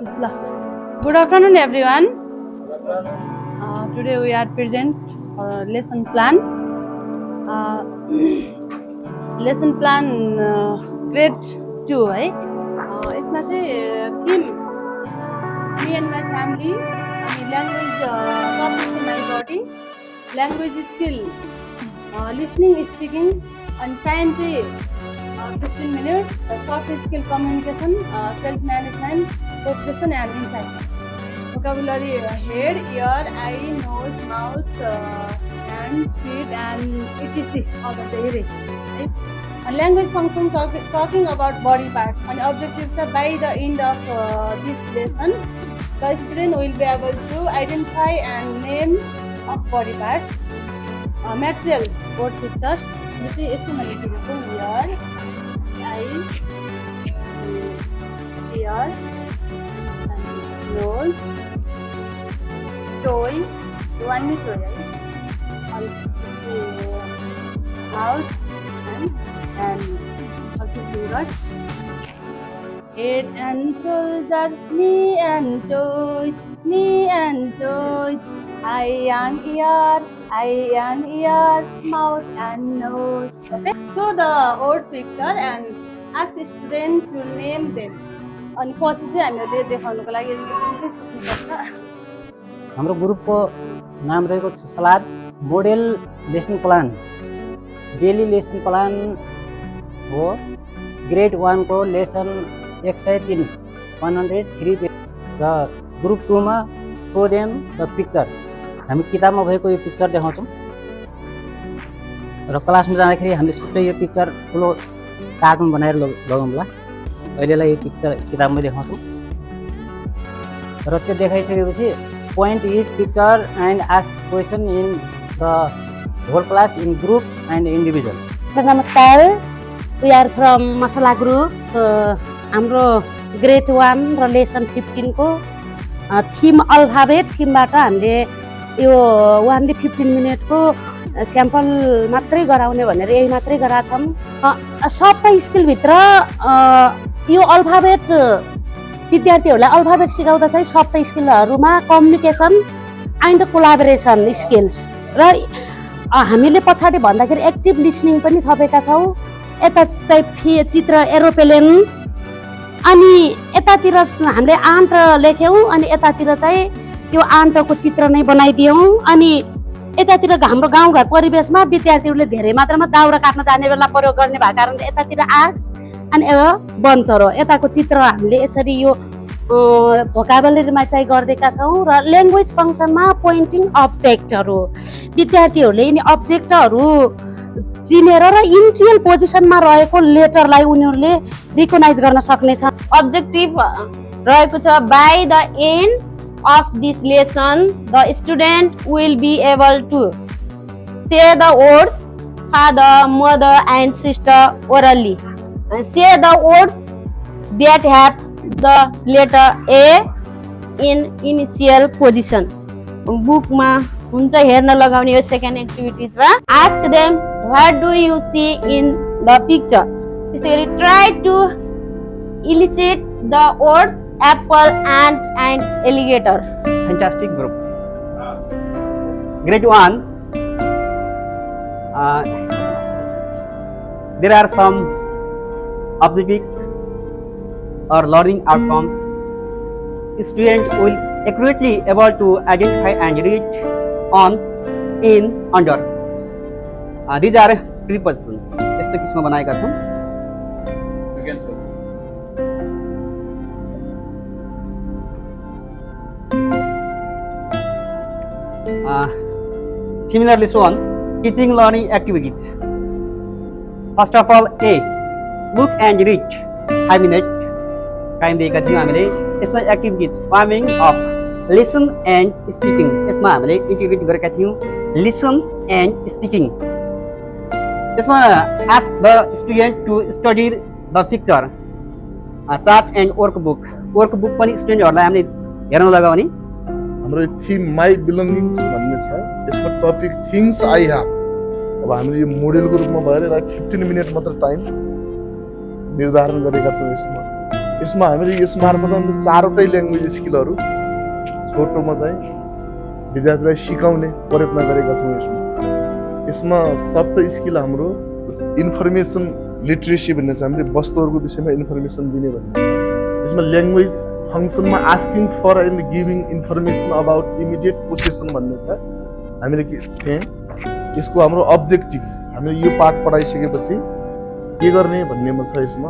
Good afternoon, everyone. Today we are present for lesson plan. Uh, lesson plan grade 2 है यसमा चाहिँ theme me and my family अनि language topic चाहिँ my body language skill listening speaking and time चाहिँ 15 minutes soft skill communication self management cooperation and impact vocabulary head ear eye nose mouth hand feet and etc other धेरै है language function talking about body parts and objectives are by the end of this lesson the student will be able to identify and name of body parts material board pictures यो चाहिँ यसैमा लेखेको छु ear eye ear nose toy one new toy mouth and also fingers head and shoulders knee and toes eye and ear mouth and nose okay show the word picture and ask student to name them अनि पछि चाहिँ हामीले देखाउनको लागि एकछिन चाहिँ सोच्नुपर्छ हाम्रो ग्रुपको नाम रहेको छ salad model lesson plan daily lesson plan हो ग्रेड 1 को लेसन 103 103 र ग्रुप 2 मा शो देम द पिक्चर हामी किताबमा भएको यो पिक्चर देखाउँछौँ र क्लासमा जाँदाखेरि हामीले छुट्टै यो पिक्चर ठुलो कार्टुन बनाएर लगाउँला अहिलेलाई यो पिक्चर किताबमा देखाउँछौँ र त्यो देखाइसकेपछि point each picture and ask question in the whole class in group and individual. Namaskar. We are from Masala Group. हाम्रो grade 1 र lesson 15 को theme alphabet theme बाट हामीले यो 1 ले 15 मिनेट को स्याम्पल मात्रै गराउने भनेर यही मात्रै गराछौँ सबै स्किल भित्र यो अल्फाबेट विद्यार्थीहरूलाई अल्फाबेट सिकाउँदा चाहिँ सबै स्किलहरुमा कम्युनिकेसन एन्ड कोलाबोरेसन स्किल्स र हामीले पछाडी भन्दाखेरि एक्टिभ लिसनिङ पनि थपेका छौं यता चाहिँ चित्र एरोप्लेन अनि यतातिर हामीले आन्ट लेख्यौं अनि यतातिर चाहिँ त्यो आन्टको चित्र नै बनाइदियौं अनि यतातिर हाम्रो गाउँघर परिवेशमा विद्यार्थीहरूले धेरै मात्रामा दाउरा काट्न जाने बेला प्रयोग गर्ने भएको कारणले यतातिर आक्स अनि बन्चरो यताको चित्र हामीले यसरी यो भोकाबुलरीमा चाहिँ गर्देका छौं र ल्याङ्ग्वेज फंक्सनमा पोइन्टिङ अब्जेक्टहरु विद्यार्थीहरूले यिनी अब्जेक्टहरु चिनेर र इन्टियल पोजिसनमा रहेको लेटरलाई उनीहरूले रिकग्नाइज गर्न सक्ने छ अब्जेक्टिभ रहेको छ by the end of this lesson the student will be able to say the words father mother and sister orally and say the words that have the letter A in initial position book ma huncha herna lagaउने यो second activities मा ask them what do you see in the picture त्यसैगरी try to elicit the words apple ant and alligator. Fantastic group. Grade 1 there are some objective or learning outcomes. Student will accurately able to identify and read on in under. These are preposition. यस्तो किसिममा बनाएका छौं similarly shown teaching learning activities. First of all A look and read 5 minutes time दिएका थियौं हामीले यसमा activities farming of listen and speaking यसमा हामीले integrate गरेका थियौं लिसन एन्ड स्पिकिङ यसमा ask the student to study the picture chart and workbook पनि स्टुडेन्टहरुलाई हामीले हेर्न लगाउने हाम्रो थीम माई बिलोंगिंग्स भन्ने छ यसको टपिक थिंग्स आई हैव अब हामीले यो मोडेलको रूपमा भएर 15 मिनेट मात्र टाइम निर्धारण गरेका छौं यसमा यसमा हामीले यस मार्फत हामीले 4वटै ल्याङ्ग्वेज स्किलहरू छोटोमा चाहिँ विद्यार्थीलाई सिकाउने प्रयत्न गरेका छौँ। यसमा सफ्ट स्किल हाम्रो इन्फर्मेसन लिटरेसी भन्ने छ, हामीले वस्तुहरूको विषयमा इन्फर्मेसन दिने भन्ने छ। यसमा ल्याङ्ग्वेज फङ्सनमा asking for and giving information about immediate possession भन्ने छ। हामीले यसको हाम्रो अब्जेक्टिभ हामीले यो पाठ पढाइसकेपछि के गर्ने भन्नेमा छ। यसमा